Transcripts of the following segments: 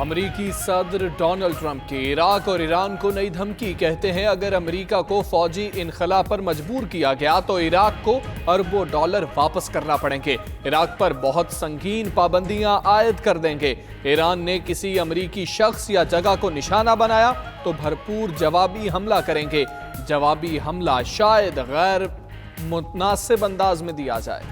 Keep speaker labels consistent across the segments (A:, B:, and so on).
A: अमरीकी सदर Donald Trump की इराक और ईरान को नई धमकी। कहते हैं अगर अमरीका को फौजी इनखला पर मजबूर किया गया तो इराक को अरबों डॉलर वापस करना पड़ेंगे। इराक पर बहुत संगीन पाबंदियां आयद कर देंगे। ईरान ने किसी अमरीकी शख्स या जगह को निशाना बनाया तो भरपूर जवाबी हमला करेंगे। जवाबी हमला शायद गैर मुनासिब अंदाज में दिया जाए।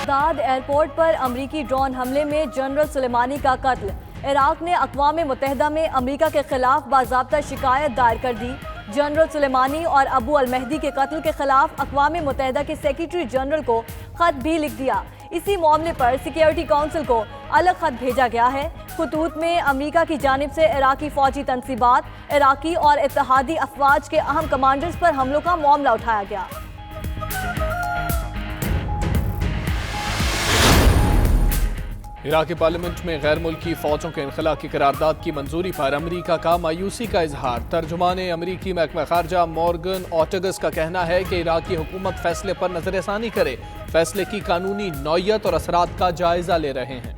B: बगदाद एयरपोर्ट पर अमरीकी ड्रोन हमले में जनरल सुलेमानी का कत्ल। इराक ने अक़वाम मुत्तहिदा में अमरीका के खिलाफ बाज़ाब्ता शिकायत दायर कर दी। जनरल सुलेमानी और अबू अल महदी के कत्ल के खिलाफ अक़वाम मुत्तहिदा के सेक्रेटरी जनरल को खत भी लिख दिया। इसी मामले पर सिक्योरिटी काउंसिल को अलग खत भेजा गया है। खुतूत में अमरीका की जानिब से इराकी फौजी तनसीबात, इराकी और इत्तेहादी अफवाज के अहम कमांडर्स पर हमलों का मामला उठाया गया।
A: इराकी पार्लियामेंट में गैर मुल्की फौजों के इनखला की करारदाद की मंजूरी पर अमरीका का मायूसी का इजहार। तर्जुमान अमरीकी महकमा खारजा मॉर्गन ऑर्टेगस का कहना है कि इराकी हुकूमत फैसले पर नजरसानी करे, फैसले की कानूनी नौयत और असरात का जायजा ले रहे हैं।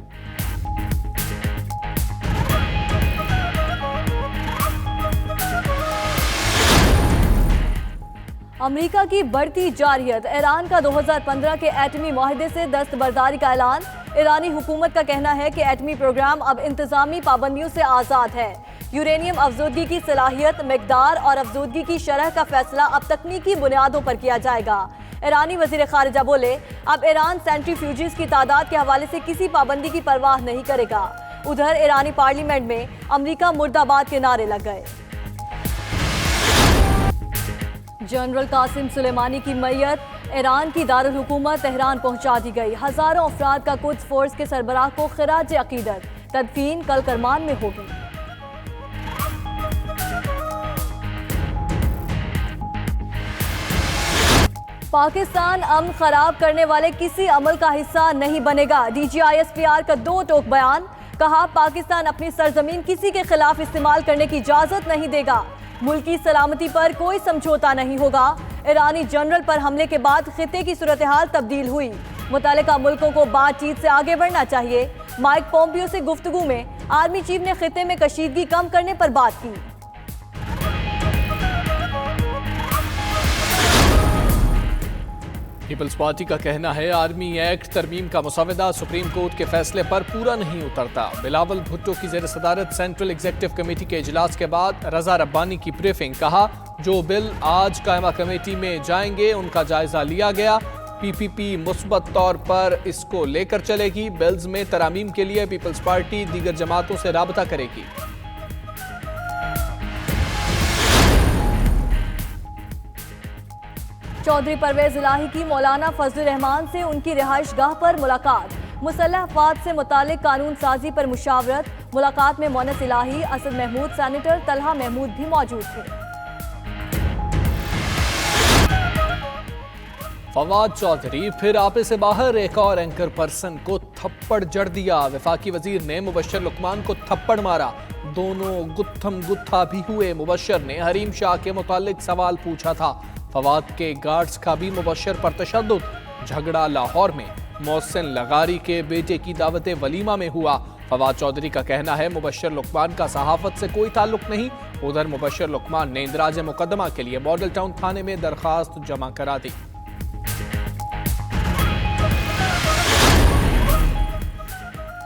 B: अमरीका की बढ़ती जारियत, ईरान का 2015 के एटमी माहदे से दस्तबरदारी का ऐलान। ईरानी हुकूमत का कहना है कि एटमी प्रोग्राम अब इंतजामी पाबंदियों से आज़ाद है। यूरेनियम अफजोदगी की सलाहियत, मिकदार और अफजोदगी की शरह का फैसला अब तकनीकी बुनियादों पर किया जाएगा। ईरानी वज़ीर खारिजा बोले, अब ईरान सेंट्रीफ्यूजिस की तादाद के हवाले से किसी पाबंदी की परवाह नहीं करेगा। उधर ईरानी पार्लियामेंट में अमरीका मुर्दाबाद के नारे लग गए। जनरल कासिम सुलेमानी की मैयत ईरान की दारुल हुकूमत तेहरान पहुंचा दी गई। हजारों अफराद का कुद्स फोर्स के सरबराह को खिराज अकीदत। तदफीन कल करमान में होगी। पाकिस्तान अमन खराब करने वाले किसी अमल का हिस्सा नहीं बनेगा। DGISPR का 2 टोक बयान। कहा, पाकिस्तान अपनी सरजमीन किसी के खिलाफ इस्तेमाल करने की इजाजत नहीं देगा। मुल्क की सलामती पर कोई समझौता नहीं होगा। ईरानी जनरल पर हमले के बाद खिते की सूरत हाल तब्दील हुई। मुतालिका मुल्कों को बातचीत से आगे बढ़ना चाहिए। माइक पोम्पियो से गुफ्तगू में आर्मी चीफ ने खिते में कशीदगी कम करने पर बात की।
A: पीपल्स पार्टी का कहना है आर्मी एक्ट तरमीम का मुसवदा सुप्रीम कोर्ट के फैसले पर पूरा नहीं उतरता। बिलावल भुट्टो की जेर सदारत सेंट्रल एग्जीक्यूटिव कमेटी के इजलास के बाद रजा रब्बानी की ब्रीफिंग। कहा, जो बिल आज कायमा कमेटी में जाएंगे उनका जायजा लिया गया। PPP मुस्बत तौर पर इसको लेकर चलेगी। बिल्स में तरामीम के लिए पीपल्स पार्टी दीगर जमातों से राबता करेगी।
B: चौधरी परवेज इलाही की मौलाना फजल रहमान से उनकी रिहाइशगाह पर मुलाकात। मुसल्लह अफवाद से मुतालिक कानून साजी पर मुशावरत। मुलाकात में मोनस इलाही, असद महमूद, सेनेटर तलहा महमूद भी मौजूद थे।
A: फवाद चौधरी फिर आपे से बाहर, एक और एंकर पर्सन को थप्पड़ जड़ दिया। वफाकी वजीर ने मुबश्शिर लुकमान को थप्पड़ मारा। दोनों गुत्थम गुत्था भी हुए। मुबश्शिर ने हरीम शाह के मुतालिक सवाल पूछा था। फवाद के गार्ड्स का भी मुबश्शिर पर तशद्दुद। झगड़ा लाहौर में मोहसिन लगारी के बेटे की दावत वलीमा में हुआ। फवाद चौधरी का कहना है मुबश्शिर लुकमान का सहाफत से कोई ताल्लुक नहीं। उधर मुबश्शिर लुकमान ने इंदराज मुकदमा के लिए मॉडल टाउन थाने में दरखास्त जमा करा दी।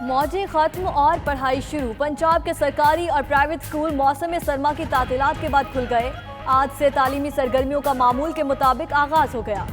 B: मौजें खत्म और पढ़ाई शुरू। पंजाब के सरकारी और प्राइवेट स्कूल मौसम सरमा की तातीलात के बाद खुल गए। आज से तालीमी सरगर्मियों का मामूल के मुताबिक आगाज हो गया।